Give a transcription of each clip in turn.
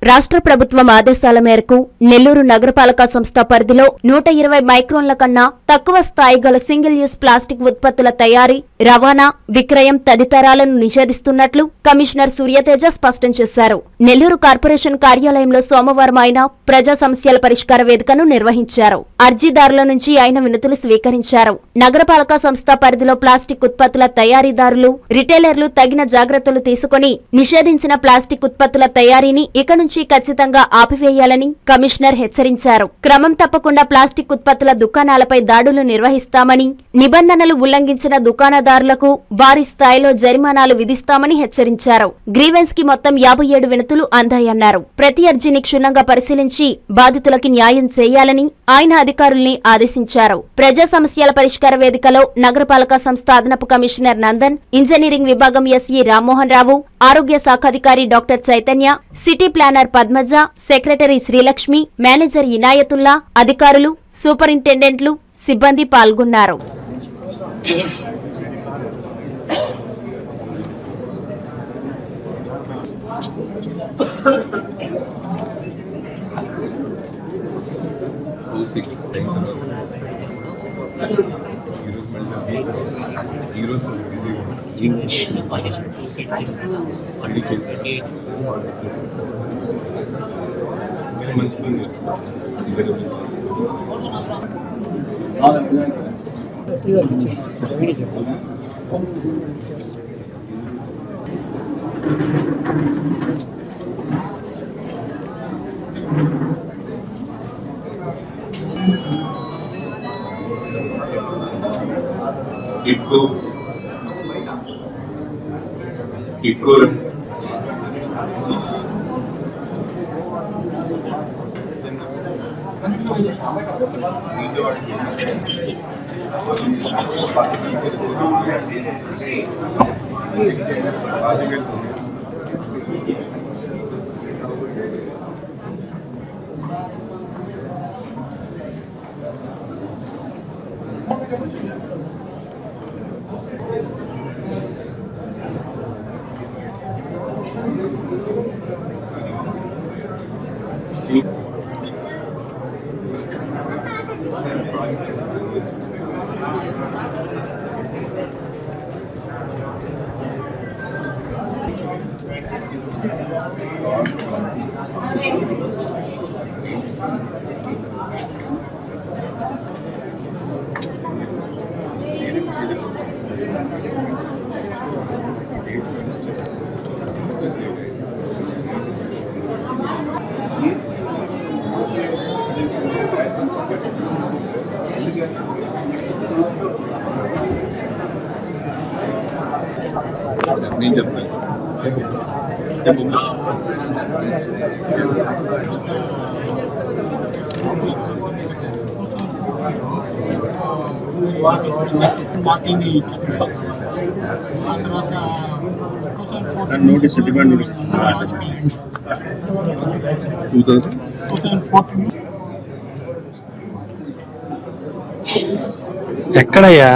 రాష్ట్ర ప్రభుత్వం ఆదేశాల మేరకు నెల్లూరు నగరపాలక సంస్థ పరిధిలో 120 మైక్రోన్ల కన్నా తక్కువ స్థాయి గల సింగిల్ యూజ్ ప్లాస్టిక్ ఉత్పత్తుల తయారీ, రవాణా, విక్రయం తదితరాలను నిషేధిస్తున్నట్లు కమిషనర్ సూర్యతేజ స్పష్టం చేశారు. నెల్లూరు కార్పొరేషన్ కార్యాలయంలో సోమవారం ఆయన ప్రజా సమస్యల పరిష్కార వేదికను నిర్వహించారు. అర్జీదారుల నుంచి ఆయన వినతులు స్వీకరించారు. నగరపాలక సంస్థ పరిధిలో ప్లాస్టిక్ ఉత్పత్తుల తయారీదారులు, రిటైలర్లు తగిన జాగ్రత్తలు తీసుకుని నిషేధించిన ప్లాస్టిక్ ఉత్పత్తుల తయారీని ఇక నుంచి ఖచ్చితంగా ఆపివేయాలని కమిషనర్ హెచ్చరించారు. క్రమం తప్పకుండా ప్లాస్టిక్ ఉత్పత్తుల దుకాణాలపై దాడులు నిర్వహిస్తామని, నిబంధనలు ఉల్లంఘించిన దుకాణదారులకు భారీ స్థాయిలో జరిమానాలు విధిస్తామని హెచ్చరించారు. గ్రీవెన్స్ కి మొత్తం 57 వినతులు అందాయన్నారు. ప్రతి అర్జీని క్షుణ్ణంగా పరిశీలించి బాధితులకి న్యాయం చేయాలని ఆయన అధికారుల్ని ఆదేశించారు. ప్రజా సమస్యల పరిష్కార వేదికలో నగరపాలక సంస్థ అదనపు కమిషనర్ నందన్, ఇంజనీరింగ్ విభాగం ఎస్ఈ రామ్మోహన్ రావు, ఆరోగ్య శాఖాధికారి doctor Chaitanya, city planner Padmaja, secretary Srilakshmi, manager Inayatullah, అధికారులు, సూపరింటెండెంట్లు, సిబ్బంది పాల్గొన్నారు. నేను చెప్తాను. నోటీస్ డిమాండ్ నోటీస్ ఎక్కడయ్యా?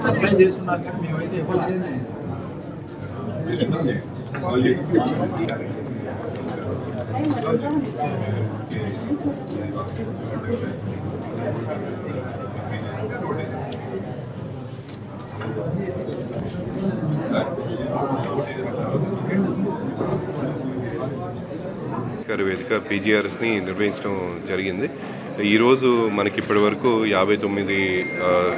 అప్లై చేస్తున్నారు కానీ మేమైతే వేదిక పీజీఆర్ఎస్ని నిర్వహించడం జరిగింది. ఈరోజు మనకి ఇప్పటి వరకు 59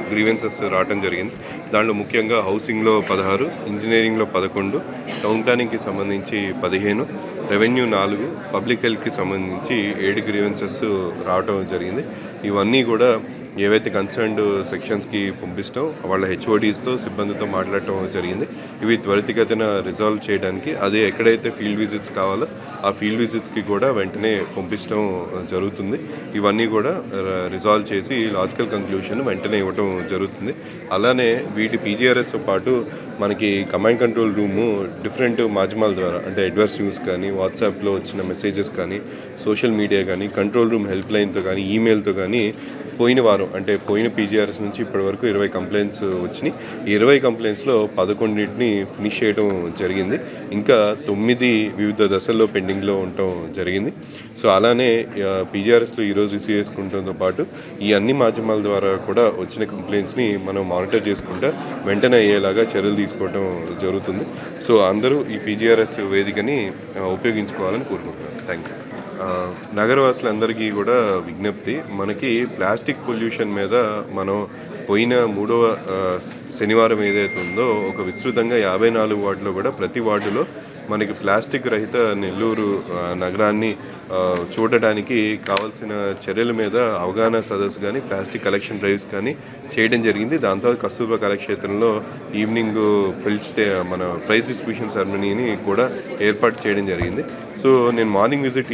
గ్రీవెన్సెస్ రావడం జరిగింది. దాంట్లో ముఖ్యంగా హౌసింగ్లో 16, ఇంజనీరింగ్లో 11, టౌన్ ప్లానింగ్కి సంబంధించి 15, రెవెన్యూ 4, పబ్లిక్ హెల్త్కి సంబంధించి 7 గ్రీవెన్సెస్ రావడం జరిగింది. ఇవన్నీ కూడా ఏవైతే కన్సర్న్డ్ సెక్షన్స్కి పంపిస్తాం వాళ్ళ హెచ్ఓడీస్తో సిబ్బందితో మాట్లాడటం జరిగింది. ఇవి త్వరితగతిన రిజాల్వ్ చేయడానికి అదే ఎక్కడైతే ఫీల్డ్ విజిట్స్ కావాలో ఆ ఫీల్డ్ విజిట్స్కి కూడా వెంటనే పంపించడం జరుగుతుంది. ఇవన్నీ కూడా రిజాల్వ్ చేసి లాజికల్ కంక్లూషన్ వెంటనే ఇవ్వటం జరుగుతుంది. అలానే వీటి పీజీఆర్ఎస్తో పాటు మనకి కమాండ్ కంట్రోల్ రూము డిఫరెంట్ మాధ్యమాల ద్వారా అంటే అడ్వర్స్ న్యూస్ కానీ, వాట్సాప్లో వచ్చిన మెసేజెస్ కానీ, సోషల్ మీడియా కానీ, కంట్రోల్ రూమ్ హెల్ప్ లైన్తో కానీ, ఈమెయిల్తో కానీ పోయిన వారం అంటే పోయిన పీజీఆర్ఎస్ నుంచి ఇప్పటి వరకు 20 కంప్లైంట్స్ వచ్చినాయి. ఈ 20 కంప్లైంట్స్లో 11ని ఫినిష్ చేయడం జరిగింది. ఇంకా 9 వివిధ దశల్లో పెండింగ్లో ఉండటం జరిగింది. సో అలానే పీజీఆర్ఎస్లో ఈరోజు రిసీవ్ చేసుకుంటంతో పాటు ఈ అన్ని మాధ్యమాల ద్వారా కూడా వచ్చిన కంప్లైంట్స్ని మనం మానిటర్ చేసుకుంటా వెంటనే అయ్యేలాగా చర్యలు తీసుకోవడం జరుగుతుంది. సో అందరూ ఈ పీజీఆర్ఎస్ వేదికని ఉపయోగించుకోవాలని కోరుకుంటున్నాను. Thank you. నగరవాసులందరికీ కూడా విజ్ఞప్తి, మనకి ప్లాస్టిక్ పొల్యూషన్ మీద మనం పోయిన 3వ శనివారం ఏదైతే ఉందో ఒక విస్తృతంగా 54 వార్డులో కూడా ప్రతి వార్డులో మనకి ప్లాస్టిక్ రహిత నెల్లూరు నగరాన్ని చూడడానికి కావాల్సిన చర్యల మీద అవగాహన సదస్సు కానీ, ప్లాస్టిక్ కలెక్షన్ డ్రైవ్స్ కానీ చేయడం జరిగింది. దాంతో కస్తూర్బా కళాక్షేత్రంలో ఈవినింగ్ మన ప్రైజ్ డిస్ట్రిబ్యూషన్ సెరమనీని కూడా ఏర్పాటు చేయడం జరిగింది. సో నేను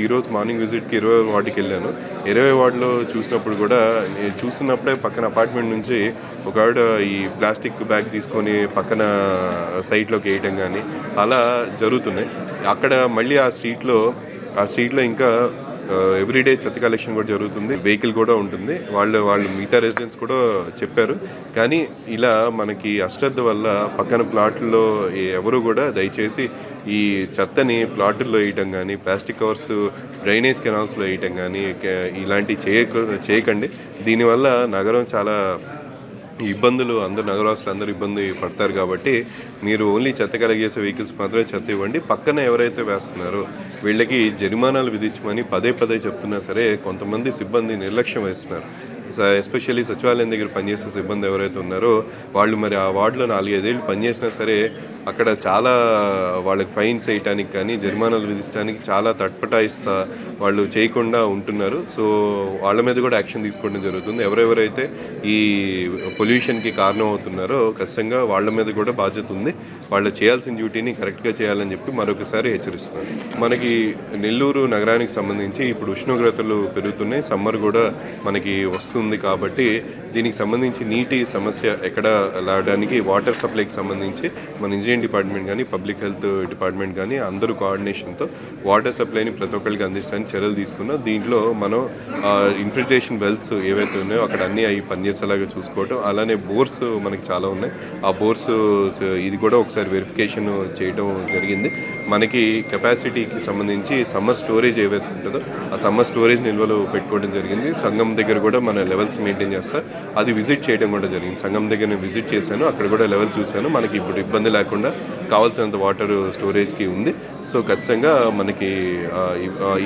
ఈరోజు మార్నింగ్ విజిట్కి 20 వార్డుకి వెళ్ళాను. 20 వార్డులో చూసినప్పుడు కూడా చూస్తున్నప్పుడే పక్కన అపార్ట్మెంట్ నుంచి ఒక ఆవిడ ఈ ప్లాస్టిక్ బ్యాగ్ తీసుకొని పక్కన సైట్లోకి వేయటం కానీ అలా జరుగుతున్నాయి. అక్కడ మళ్ళీ ఆ స్ట్రీట్లో ఇంకా ఎవ్రీడే చెత్త కలెక్షన్ కూడా జరుగుతుంది. వెహికల్ కూడా ఉంటుంది. వాళ్ళు మిగతా రెసిడెంట్స్ కూడా చెప్పారు. కానీ ఇలా మనకి అశ్రద్ధ వల్ల పక్కన ప్లాట్లలో ఎవరు కూడా దయచేసి ఈ చెత్తని ప్లాటుల్లో వేయటం కానీ, ప్లాస్టిక్ కవర్స్ డ్రైనేజ్ కెనాల్స్లో వేయటం కానీ ఇలాంటివి చేయకండి. దీనివల్ల నగరం చాలా ఇబ్బందులు నగరవాసులు అందరూ ఇబ్బంది పడతారు. కాబట్టి మీరు ఓన్లీ చెత్త కలగేసే వెహికల్స్ మాత్రమే చెత్త ఇవ్వండి. పక్కన ఎవరైతే వేస్తున్నారో వీళ్ళకి జరిమానాలు విధించమని పదే చెప్తున్నా సరే కొంతమంది సిబ్బంది నిర్లక్ష్యం వహిస్తున్నారు. ఎస్పెషల్లీ సచివాలయం దగ్గర పనిచేసే సిబ్బంది ఎవరైతే ఉన్నారో వాళ్ళు మరి ఆ వార్డులో 4-5 ఏళ్ళు పనిచేసినా సరే అక్కడ చాలా వాళ్ళకి ఫైన్స్ వేయటానికి కానీ, జరిమానాలు విధించడానికి చాలా తట్పటాయిస్తా వాళ్ళు చేయకుండా ఉంటున్నారు. సో వాళ్ళ మీద కూడా యాక్షన్ తీసుకోవడం జరుగుతుంది. ఎవరెవరైతే ఈ పొల్యూషన్కి కారణం అవుతున్నారో ఖచ్చితంగా వాళ్ళ మీద కూడా బాధ్యత ఉంది. వాళ్ళు చేయాల్సిన డ్యూటీని కరెక్ట్గా చేయాలని చెప్పి మరొకసారి హెచ్చరిస్తున్నారు. మనకి నెల్లూరు నగరానికి సంబంధించి ఇప్పుడు ఉష్ణోగ్రతలు పెరుగుతున్నాయి. సమ్మర్ కూడా మనకి వస్తుంది కాబట్టి దీనికి సంబంధించి నీటి సమస్య ఎక్కడ లాగడానికి వాటర్ సప్లైకి సంబంధించి మన ఇంజనీరింగ్ డిపార్ట్మెంట్ కానీ, పబ్లిక్ హెల్త్ డిపార్ట్మెంట్ కానీ అందరూ కోఆర్డినేషన్తో వాటర్ సప్లైని ప్రతి ఒక్కరికి అందించడానికి చర్యలు తీసుకున్నాం. దీంట్లో మనం ఇన్ఫిల్ట్రేషన్ వెల్స్ ఏవైతే ఉన్నాయో అక్కడ అన్నీ అవి పనిచేసేలాగా చూసుకోవటం, అలానే బోర్స్ మనకి చాలా ఉన్నాయి. ఆ బోర్స్ ఇది కూడా ఒకసారి వెరిఫికేషన్ చేయడం జరిగింది. మనకి కెపాసిటీకి సంబంధించి సమ్మర్ స్టోరేజ్ ఏవైతే ఉంటుందో ఆ సమ్మర్ స్టోరేజ్ నిల్వలు పెట్టుకోవడం జరిగింది. సంఘం దగ్గర కూడా మన లెవెల్స్ మెయింటైన్ చేస్తారు. అది విజిట్ చేయడం కూడా జరిగింది. సంఘం దగ్గర నేను విజిట్ చేశాను. అక్కడ కూడా లెవెల్ చూశాను. మనకి ఇప్పుడు ఇబ్బంది లేకుండా కావాల్సినంత వాటర్ స్టోరేజ్కి ఉంది. సో ఖచ్చితంగా మనకి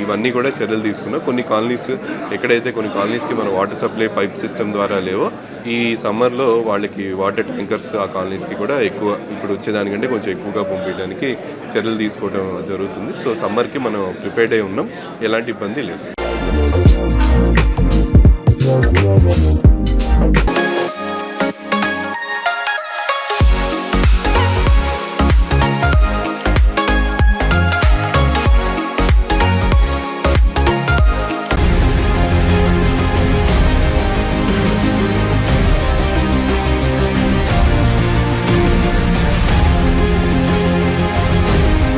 ఇవన్నీ కూడా చర్యలు తీసుకున్నాం. కొన్ని కాలనీస్కి మన వాటర్ సప్లై పైప్ సిస్టమ్ ద్వారా లేవో ఈ సమ్మర్లో వాళ్ళకి వాటర్ ట్యాంకర్స్ ఆ కాలనీస్కి కూడా ఎక్కువ ఇప్పుడు వచ్చేదానికంటే కొంచెం ఎక్కువగా పంపించడానికి చర్యలు తీసుకోవడం జరుగుతుంది. సో సమ్మర్కి మనం ప్రిపేర్డ్ అయి ఉన్నాం. ఎలాంటి ఇబ్బంది లేదు.